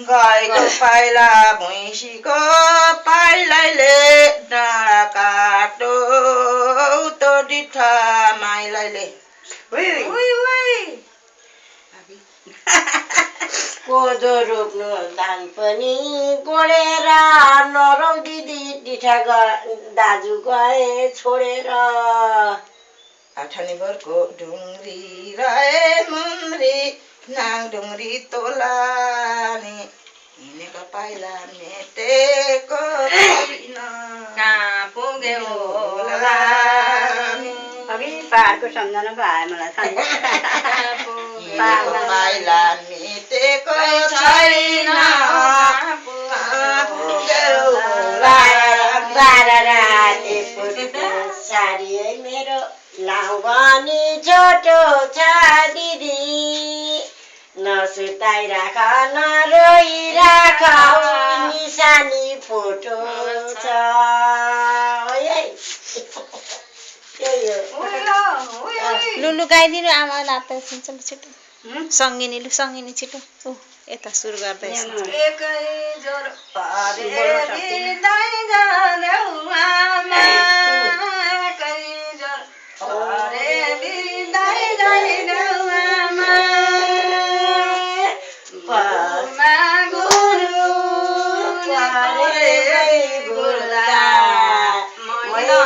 गाईको पाइला भैँसीको पाइलाले डाँडा काटो तो डिठा माइलाले कोदो रोप्नु धान पनि गोडेर नरौ दिदी डिठा दाजु गए छोडेर आठनीभरको ढुङ्ग्री रहे मुन्द्री नाङ ढुङ्ग्री तोलाने हिँडेको पाइला मेटेको छैन कहाँ पुग्यो होला अघि पहाडको सम्झना पो आयो मलाई हिँडेको पाइला मेटेको छैन कहाँ पुग्यो होला बाह्र रातेको साडी मेरो लाउगनी छोटो छ दिदी नसुताइराख नरोइराख निशानी फोटो छ लुलु गाइदिनु आमा नाच्दा सुन्छ छिटो सङ्गिनी लु सङ्गिनी छिटो ऊ यता सुरु गर्दैछ एकै ज्वरो बिदाई जादेऊ आमा एकै ज्वरो बिदाई जादेऊ आमा परमा गुरु गुरुदा मैला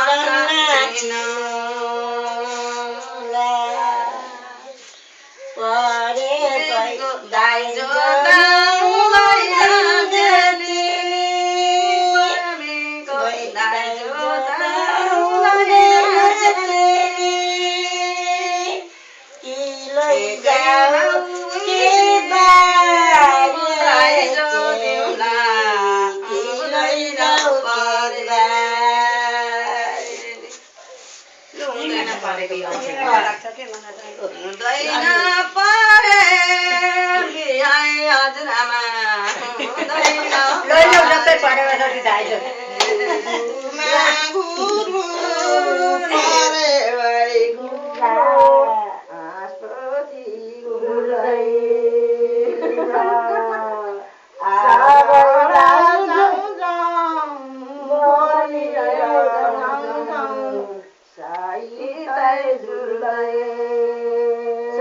हुँदैन परे बिहाई हजुरआमा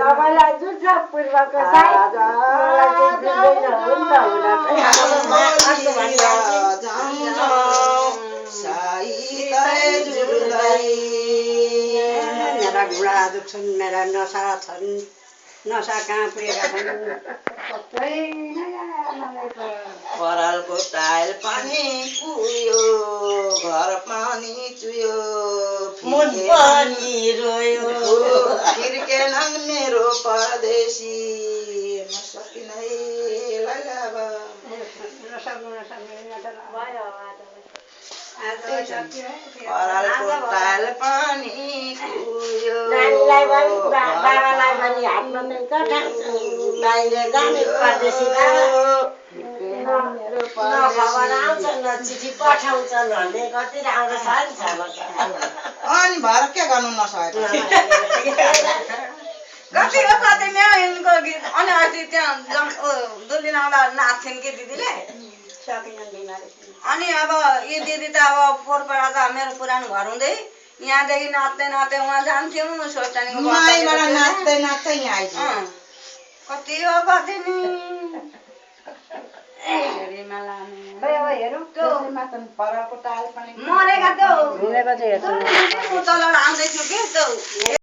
सबैलाई जुन्छ पूर्वको मेरा घुँडा दुख्छन् मेरा नसा छन् नसा कहाँ पुगेका छन् परालको टाइल पनि कुयो घर पनि चुयो मन पनि रोयो फिर्केनन् मेरो परदेशी म सकिनै लैलाबा परालको टाइल पनि कुयो नानीलाई पनि बाबालाई पनि हातमा बाहिर जाने परदेशी खबर आउँछ न चिठी पठाउँछन् भन्ने कति राम्रो छ नि छ अनि भएर के गर्नु नसकेको कति मेरो गीत अनि अस्ति त्यहाँ दुलिन आउँदा नाच्थ्यन् कि दिदीले अनि अब यो दिदी त अब पोहोरबाट त मेरो पुरानो घर हुँदै यहाँदेखि नाच्दै नाच्दै उहाँ जान्थ्यौँ सोचानीको नाच्दै नाच्दै यहाँ आइज कति हो कति नि परालको टाइल पनि मरेका त्यो तल आउँदैछु कि त्यो